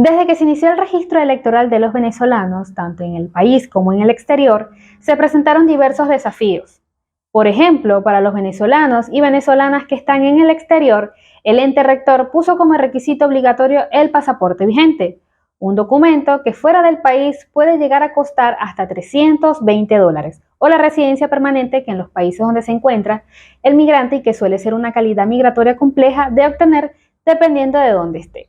Desde que se inició el registro electoral de los venezolanos, tanto en el país como en el exterior, se presentaron diversos desafíos. Por ejemplo, para los venezolanos y venezolanas que están en el exterior, el ente rector puso como requisito obligatorio el pasaporte vigente, un documento que fuera del país puede llegar a costar hasta $320, o la residencia permanente, que en los países donde se encuentra el migrante y que suele ser una calidad migratoria compleja de obtener dependiendo de dónde esté.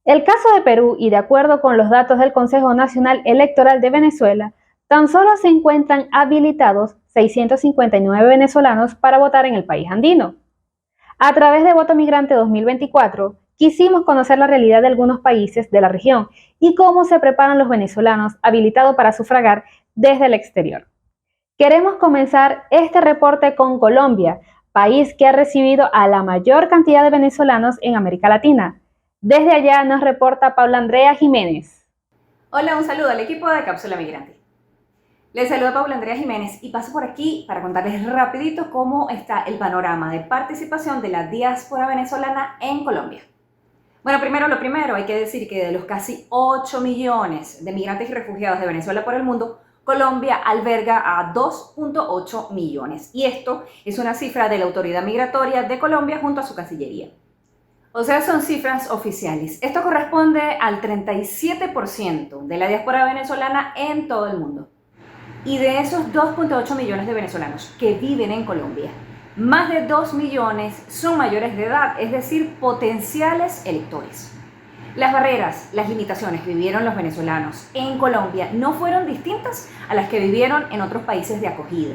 El caso de Perú, y de acuerdo con los datos del Consejo Nacional Electoral de Venezuela, tan solo se encuentran habilitados 659 venezolanos para votar en el país andino. A través de Voto Migrante 2024, quisimos conocer la realidad de algunos países de la región y cómo se preparan los venezolanos habilitados para sufragar desde el exterior. Queremos comenzar este reporte con Colombia, país que ha recibido a la mayor cantidad de venezolanos en América Latina. Desde allá nos reporta Paula Andrea Jiménez. Hola, un saludo al equipo de Cápsula Migrante. Les saluda Paula Andrea Jiménez y paso por aquí para contarles rapidito cómo está el panorama de participación de la diáspora venezolana en Colombia. Bueno, lo primero, hay que decir que de los casi 8 millones de migrantes y refugiados de Venezuela por el mundo, Colombia alberga a 2.8 millones. Y esto es una cifra de la Autoridad Migratoria de Colombia junto a su Cancillería. O sea, son cifras oficiales. Esto corresponde al 37% de la diáspora venezolana en todo el mundo. Y de esos 2.8 millones de venezolanos que viven en Colombia, más de 2 millones son mayores de edad, es decir, potenciales electores. Las barreras, las limitaciones que vivieron los venezolanos en Colombia no fueron distintas a las que vivieron en otros países de acogida.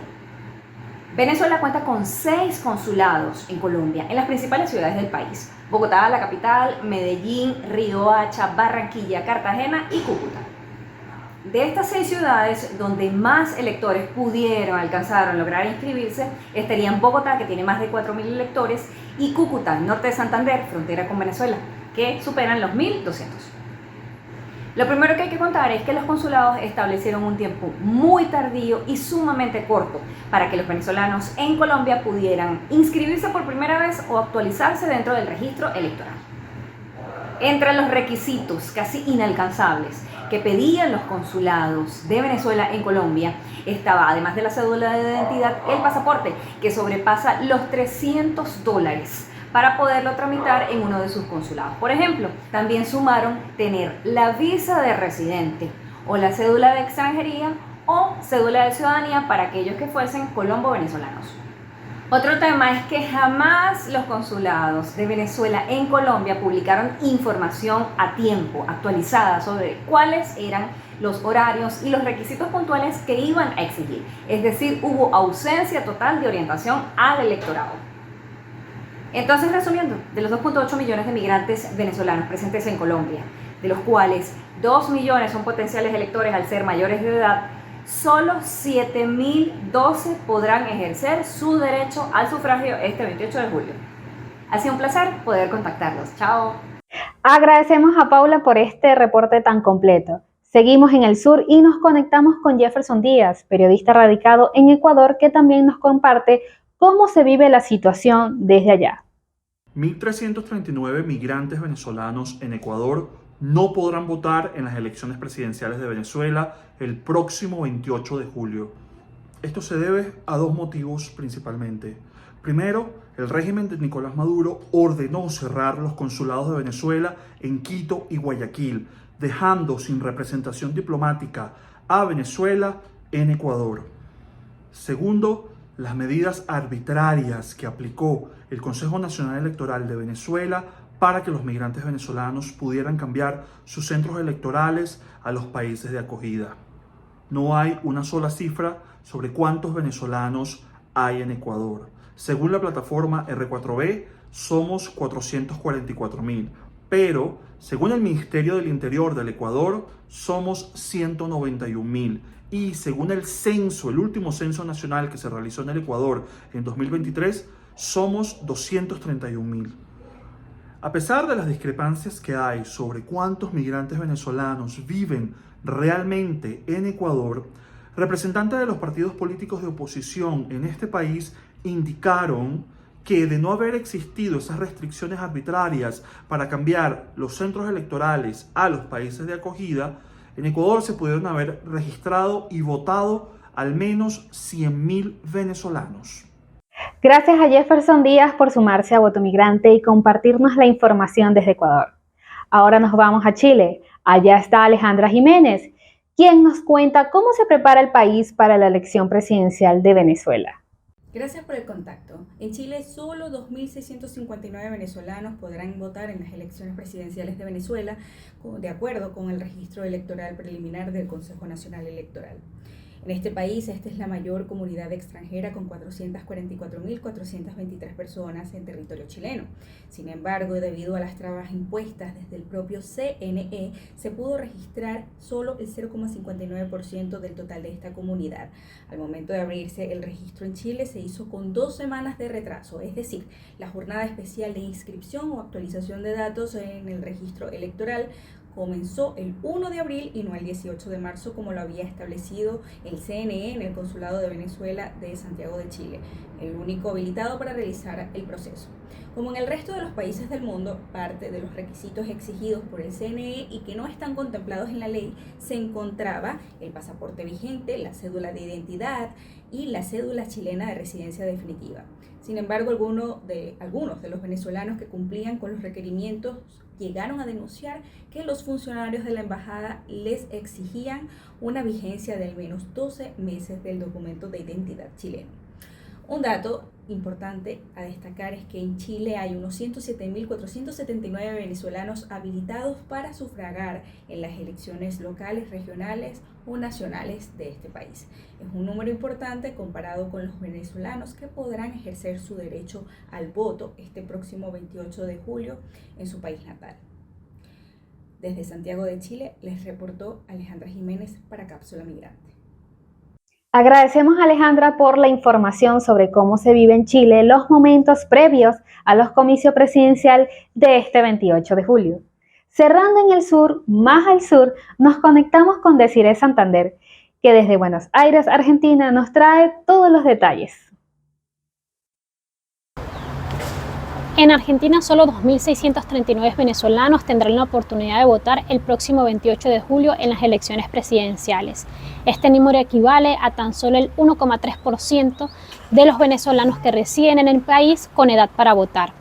Venezuela cuenta con 6 consulados en Colombia, en las principales ciudades del país: Bogotá, la capital, Medellín, Riohacha, Barranquilla, Cartagena y Cúcuta. De estas 6 ciudades, donde más electores pudieron alcanzar o lograr inscribirse, estarían Bogotá, que tiene más de 4.000 electores, y Cúcuta, norte de Santander, frontera con Venezuela, que superan los 1.200. Lo primero que hay que contar es que los consulados establecieron un tiempo muy tardío y sumamente corto para que los venezolanos en Colombia pudieran inscribirse por primera vez o actualizarse dentro del registro electoral. Entre los requisitos casi inalcanzables que pedían los consulados de Venezuela en Colombia estaba, además de la cédula de identidad, el pasaporte, que sobrepasa los $300 para poderlo tramitar en uno de sus consulados. Por ejemplo, también sumaron tener la visa de residente o la cédula de extranjería o cédula de ciudadanía para aquellos que fuesen colombo-venezolanos. Otro tema es que jamás los consulados de Venezuela en Colombia publicaron información a tiempo, actualizada, sobre cuáles eran los horarios y los requisitos puntuales que iban a exigir. Es decir, hubo ausencia total de orientación al electorado. Entonces, resumiendo, de los 2.8 millones de migrantes venezolanos presentes en Colombia, de los cuales 2 millones son potenciales electores al ser mayores de edad, solo 7.012 podrán ejercer su derecho al sufragio este 28 de julio. Ha sido un placer poder contactarlos. Chao. Agradecemos a Paula por este reporte tan completo. Seguimos en el sur y nos conectamos con Jefferson Díaz, periodista radicado en Ecuador, que también nos comparte cómo se vive la situación desde allá. 1.339 migrantes venezolanos en Ecuador no podrán votar en las elecciones presidenciales de Venezuela el próximo 28 de julio. Esto se debe a 2 motivos principalmente. Primero, el régimen de Nicolás Maduro ordenó cerrar los consulados de Venezuela en Quito y Guayaquil, dejando sin representación diplomática a Venezuela en Ecuador. Segundo, las medidas arbitrarias que aplicó el Consejo Nacional Electoral de Venezuela para que los migrantes venezolanos pudieran cambiar sus centros electorales a los países de acogida. No hay una sola cifra sobre cuántos venezolanos hay en Ecuador. Según la plataforma R4B, somos 444.000, pero según el Ministerio del Interior del Ecuador, somos 191.000. Y según el censo, el último censo nacional que se realizó en el Ecuador en 2023, somos 231.000. A pesar de las discrepancias que hay sobre cuántos migrantes venezolanos viven realmente en Ecuador, representantes de los partidos políticos de oposición en este país indicaron que de no haber existido esas restricciones arbitrarias para cambiar los centros electorales a los países de acogida, en Ecuador se pudieron haber registrado y votado al menos 100.000 venezolanos. Gracias a Jefferson Díaz por sumarse a Voto Migrante y compartirnos la información desde Ecuador. Ahora nos vamos a Chile. Allá está Alejandra Jiménez, quien nos cuenta cómo se prepara el país para la elección presidencial de Venezuela. Gracias por el contacto. En Chile, solo 2.659 venezolanos podrán votar en las elecciones presidenciales de Venezuela, de acuerdo con el registro electoral preliminar del Consejo Nacional Electoral. En este país, esta es la mayor comunidad extranjera con 444.423 personas en territorio chileno. Sin embargo, debido a las trabas impuestas desde el propio CNE, se pudo registrar solo el 0,59% del total de esta comunidad. Al momento de abrirse el registro en Chile, se hizo con 2 semanas de retraso, es decir, la jornada especial de inscripción o actualización de datos en el registro electoral comenzó el 1 de abril y no el 18 de marzo como lo había establecido el CNE en el Consulado de Venezuela de Santiago de Chile, el único habilitado para realizar el proceso. Como en el resto de los países del mundo, parte de los requisitos exigidos por el CNE y que no están contemplados en la ley se encontraba el pasaporte vigente, la cédula de identidad y la cédula chilena de residencia definitiva. Sin embargo, algunos de los venezolanos que cumplían con los requerimientos llegaron a denunciar que los funcionarios de la embajada les exigían una vigencia de al menos 12 meses del documento de identidad chileno. Un dato importante a destacar es que en Chile hay unos 107.479 venezolanos habilitados para sufragar en las elecciones locales, regionales o nacionales de este país. Es un número importante comparado con los venezolanos que podrán ejercer su derecho al voto este próximo 28 de julio en su país natal. Desde Santiago de Chile les reportó Alejandra Jiménez para Cápsula Migrante. Agradecemos a Alejandra por la información sobre cómo se vive en Chile los momentos previos a los comicios presidencial de este 28 de julio. Cerrando en el sur, más al sur, nos conectamos con Desiree Santander, que desde Buenos Aires, Argentina, nos trae todos los detalles. En Argentina, solo 2.639 venezolanos tendrán la oportunidad de votar el próximo 28 de julio en las elecciones presidenciales. Este número equivale a tan solo el 1,3% de los venezolanos que residen en el país con edad para votar.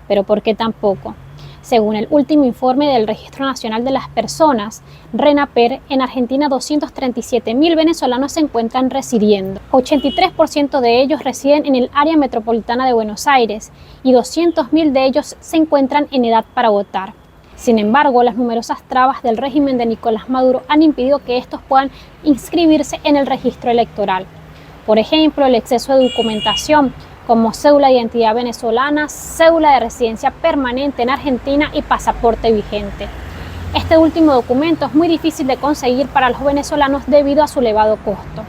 ¿Pero por qué tan poco? Según el último informe del Registro Nacional de las Personas, RENAPER, en Argentina 237.000 venezolanos se encuentran residiendo. 83% de ellos residen en el área metropolitana de Buenos Aires y 200.000 de ellos se encuentran en edad para votar. Sin embargo, las numerosas trabas del régimen de Nicolás Maduro han impedido que estos puedan inscribirse en el registro electoral. Por ejemplo, el exceso de documentación, como cédula de identidad venezolana, cédula de residencia permanente en Argentina y pasaporte vigente. Este último documento es muy difícil de conseguir para los venezolanos debido a su elevado costo.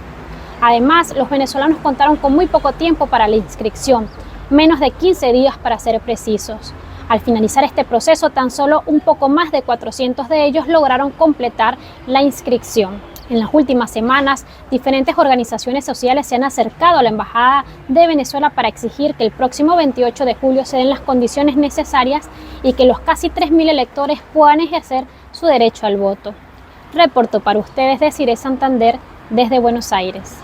Además, los venezolanos contaron con muy poco tiempo para la inscripción, menos de 15 días para ser precisos. Al finalizar este proceso, tan solo un poco más de 400 de ellos lograron completar la inscripción. En las últimas semanas, diferentes organizaciones sociales se han acercado a la Embajada de Venezuela para exigir que el próximo 28 de julio se den las condiciones necesarias y que los casi 3.000 electores puedan ejercer su derecho al voto. Reporto para ustedes Desiree Santander desde Buenos Aires.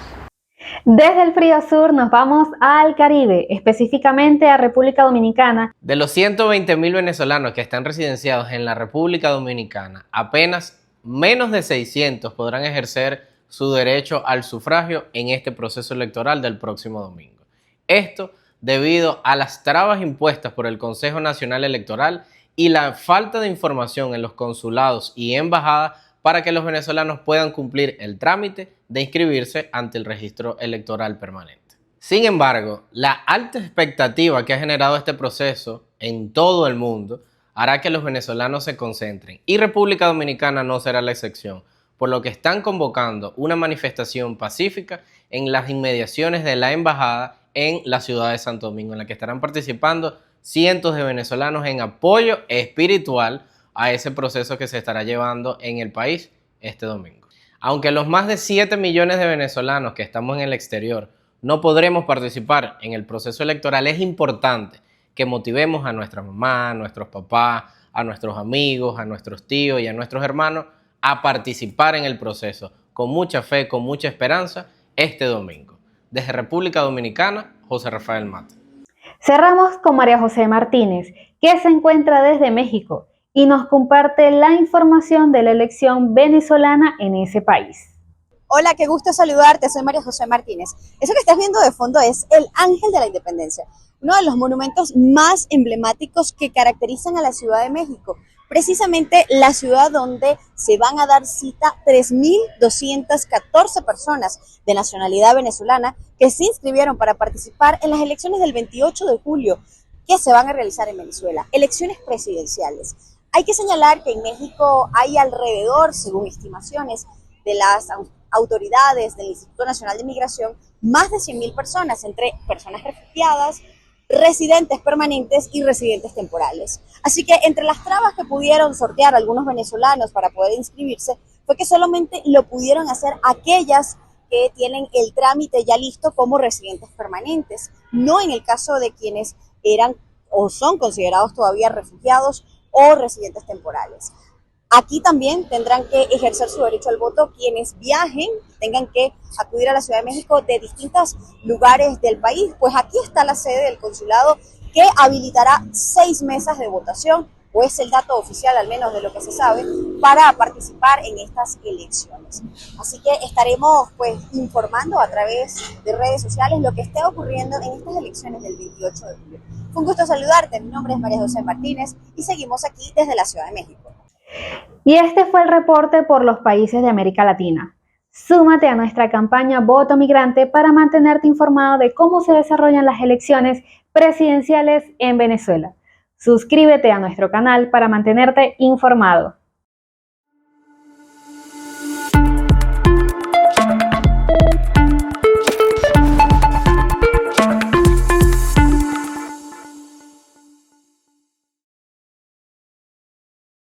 Desde el frío sur nos vamos al Caribe, específicamente a República Dominicana. De los 120.000 venezolanos que están residenciados en la República Dominicana, apenas menos de 600 podrán ejercer su derecho al sufragio en este proceso electoral del próximo domingo. Esto debido a las trabas impuestas por el Consejo Nacional Electoral y la falta de información en los consulados y embajadas para que los venezolanos puedan cumplir el trámite de inscribirse ante el registro electoral permanente. Sin embargo, la alta expectativa que ha generado este proceso en todo el mundo hará que los venezolanos se concentren y República Dominicana no será la excepción, por lo que están convocando una manifestación pacífica en las inmediaciones de la embajada en la ciudad de Santo Domingo, en la que estarán participando cientos de venezolanos en apoyo espiritual a ese proceso que se estará llevando en el país este domingo. Aunque los más de 7 millones de venezolanos que estamos en el exterior no podremos participar en el proceso electoral, es importante que motivemos a nuestra mamá, a nuestros papás, a nuestros amigos, a nuestros tíos y a nuestros hermanos a participar en el proceso con mucha fe, con mucha esperanza este domingo. Desde República Dominicana, José Rafael Mata. Cerramos con María José Martínez, que se encuentra desde México y nos comparte la información de la elección venezolana en ese país. Hola, qué gusto saludarte, soy María José Martínez. Eso que estás viendo de fondo es el Ángel de la Independencia, uno de los monumentos más emblemáticos que caracterizan a la Ciudad de México, precisamente la ciudad donde se van a dar cita 3.214 personas de nacionalidad venezolana que se inscribieron para participar en las elecciones del 28 de julio que se van a realizar en Venezuela, elecciones presidenciales. Hay que señalar que en México hay alrededor, según estimaciones de las autoridades del Instituto Nacional de Migración, más de 100.000 personas, entre personas refugiadas, residentes permanentes y residentes temporales. Así que entre las trabas que pudieron sortear algunos venezolanos para poder inscribirse, fue que solamente lo pudieron hacer aquellas que tienen el trámite ya listo como residentes permanentes, no en el caso de quienes eran o son considerados todavía refugiados o residentes temporales. Aquí también tendrán que ejercer su derecho al voto quienes viajen, tengan que acudir a la Ciudad de México de distintos lugares del país, pues aquí está la sede del consulado que habilitará 6 mesas de votación, o es el dato oficial al menos de lo que se sabe, para participar en estas elecciones. Así que estaremos pues informando a través de redes sociales lo que esté ocurriendo en estas elecciones del 28 de julio. Fue un gusto saludarte, mi nombre es María José Martínez y seguimos aquí desde la Ciudad de México. Y este fue el reporte por los países de América Latina. Súmate a nuestra campaña Voto Migrante para mantenerte informado de cómo se desarrollan las elecciones presidenciales en Venezuela. Suscríbete a nuestro canal para mantenerte informado.